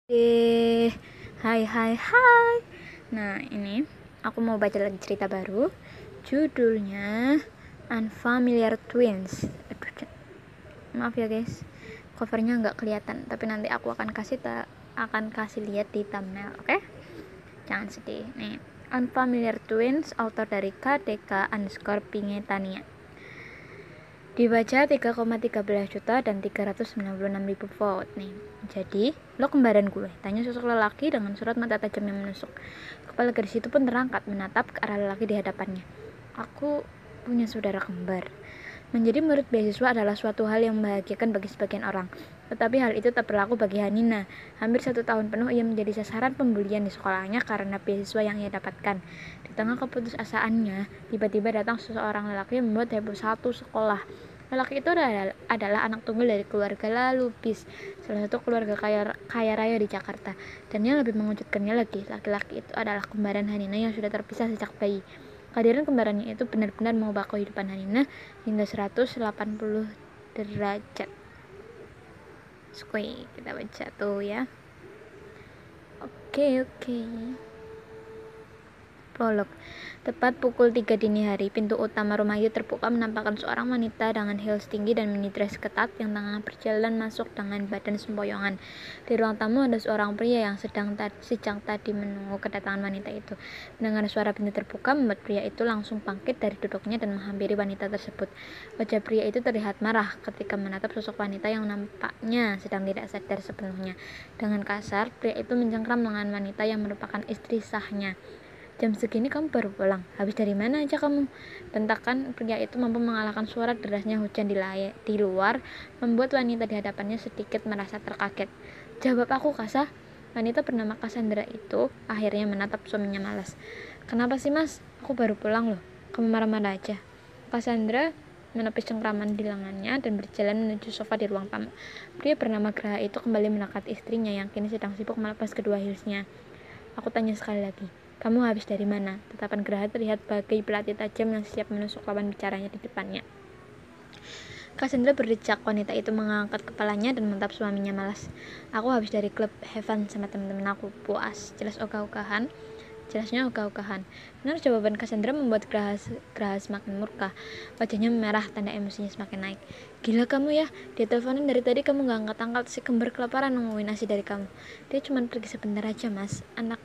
Hai. Nah, ini aku mau baca lagi cerita baru. Judulnya Unfamiliar Twins. Maaf ya guys, covernya nggak kelihatan, tapi nanti aku akan kasih lihat di thumbnail, oke? Jangan sedih. Nih, Unfamiliar Twins, author dari KDK_Pingetania. Dibaca 3,13 juta dan 396.000 vote nih. Jadi, lo kembaran gue, tanya sosok lelaki dengan surat mata tajam yang menusuk. Kepala gadis itu pun terangkat menatap ke arah lelaki di hadapannya. Aku punya saudara kembar. Menjadi murid beasiswa adalah suatu hal yang membahagiakan bagi sebagian orang. Tetapi hal itu tak berlaku bagi Hanina. Hampir 1 tahun penuh ia menjadi sasaran pembulian di sekolahnya karena beasiswa yang ia dapatkan. Di tengah keputusasaannya, tiba-tiba datang seseorang lelaki yang membuat heboh satu sekolah. Lelaki itu adalah anak tunggal dari keluarga Lalubis, salah satu keluarga kaya raya di Jakarta. Dan yang lebih mengejutkannya lagi, laki-laki itu adalah kembaran Hanina yang sudah terpisah sejak bayi. Kehadiran kembarannya itu benar-benar mengubah kehidupan Hanina hingga 180 derajat. Skuy, kita baca tuh ya. Oke. Prolog. Tepat pukul 3 dini hari, pintu utama rumah itu terbuka menampakkan seorang wanita dengan heels tinggi dan mini dress ketat yang tengah berjalan masuk dengan badan sempoyongan. Di ruang tamu ada seorang pria yang sejak tadi menunggu kedatangan wanita itu. Mendengar suara pintu terbuka membuat pria itu langsung bangkit dari duduknya dan menghampiri wanita tersebut. Wajah pria itu terlihat marah ketika menatap sosok wanita yang nampaknya sedang tidak sadar sepenuhnya. Dengan kasar, pria itu mencengkram lengan wanita yang merupakan istri sahnya. Jam segini kamu baru pulang? Habis dari mana aja kamu? Bentakan pria itu mampu mengalahkan suara derasnya hujan di luar, membuat wanita di hadapannya sedikit merasa terkaget. Jawab aku, Kasa. Wanita bernama Cassandra itu akhirnya menatap suaminya malas. Kenapa sih, Mas? Aku baru pulang loh. Kamu marah-marah aja. Cassandra menepis cengkraman di lengannya dan berjalan menuju sofa di ruang tamu. Pria bernama Graha itu kembali mendekati istrinya yang kini sedang sibuk melepas kedua heelsnya. Aku tanya sekali lagi. Kamu habis dari mana? Tatapan Graha terlihat bagai pelati tajam yang siap menusuk lawan bicaranya di depannya. Cassandra berdecak. Wanita itu mengangkat kepalanya dan menatap suaminya malas. Aku habis dari klub Heaven sama teman-teman aku. Puas. Jelasnya ogah-ogahan. Benar, jawaban Cassandra membuat Graha semakin murka. Wajahnya merah, tanda emosinya semakin naik. Gila kamu ya, dia teleponin dari tadi kamu gak angkat-angkat. Si kembar kelaparan nungguin nasi dari kamu. Dia cuma pergi sebentar aja, Mas. Anak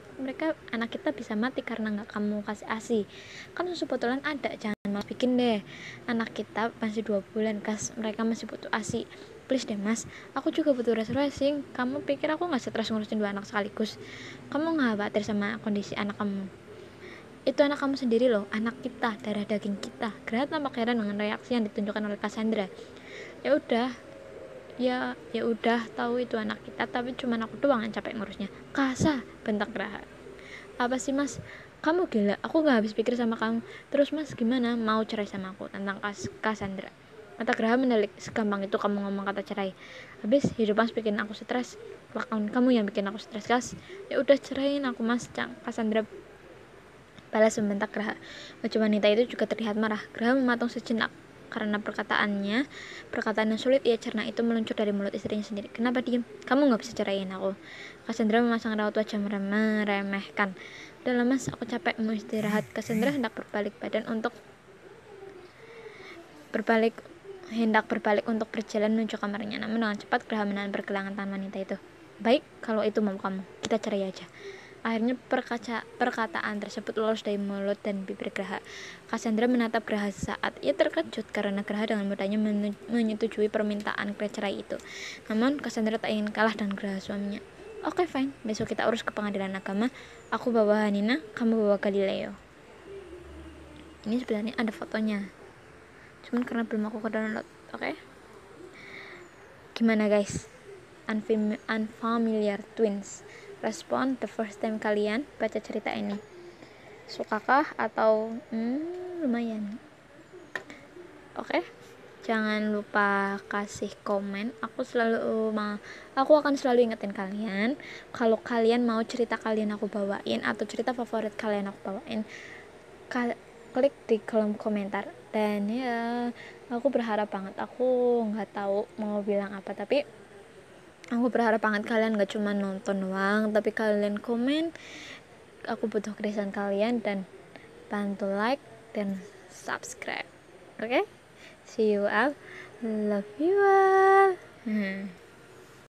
kita bisa mati karena gak kamu kasih ASI. Kan susu botolan ada, jangan malas bikin deh. Anak kita masih 2 bulan, Kas. Mereka masih butuh ASI. Please deh, Mas. Aku juga butuh refreshing. Kamu pikir aku gak stres ngurusin 2 anak sekaligus? Kamu gak khawatir sama kondisi anak kamu? Itu anak kamu sendiri loh, anak kita, darah daging kita. Graha tampak heran dengan reaksi yang ditunjukkan oleh Cassandra. Ya udah tahu itu anak kita, tapi cuma aku doang yang capek ngurusnya. Kasa, bentak Graha. Apa sih, Mas? Kamu gila, aku gak habis pikir sama kamu. Terus Mas gimana, mau cerai sama aku? Tentang Cassandra. Mata Graha mendelik. Segampang itu kamu ngomong kata cerai? Habis hidup Mas bikin aku stres. Kelakuan kamu yang bikin aku stres, Kas. Ya udah ceraiin aku, Mas. Cassandra balas membentak Graha. Wajah wanita itu juga terlihat marah. Graha mematung sejenak karena perkataan yang sulit ia cerna itu meluncur dari mulut istrinya sendiri. Kenapa diem? Kamu gak bisa ceraiin aku. Cassandra memasang raut wajah meremehkan. Udah Mas, aku capek mau istirahat. Cassandra hendak berbalik untuk berjalan menuju kamarnya. Namun dengan cepat Graha menahan pergelangan tangan wanita itu. Baik, kalau itu mau kamu, kita cerai aja. Akhirnya perkataan tersebut lolos dari mulut dan bibir Graha. Cassandra menatap Graha saat ia terkejut karena Graha dengan mudahnya menyetujui permintaan cerai itu. Namun Cassandra tak ingin kalah dengan Graha suaminya. Oke, fine. Besok kita urus ke pengadilan agama. Aku bawa Hanina, kamu bawa Galileo. Ini sebenarnya ada fotonya. Cuman karena belum aku download. Oke. Gimana guys? Unfamiliar Twins. Respon the first time kalian baca cerita ini. Sukakah atau lumayan? Oke. Jangan lupa kasih komen. Aku akan selalu ingetin kalian kalau kalian mau cerita kalian aku bawain atau cerita favorit kalian aku bawain, klik di kolom komentar. Dan ya, aku berharap banget, aku nggak tahu mau bilang apa, tapi Aku berharap banget kalian gak cuma nonton doang, tapi kalian komen. Aku butuh kritisan kalian dan bantu like dan subscribe. Oke? See you all. Love you all.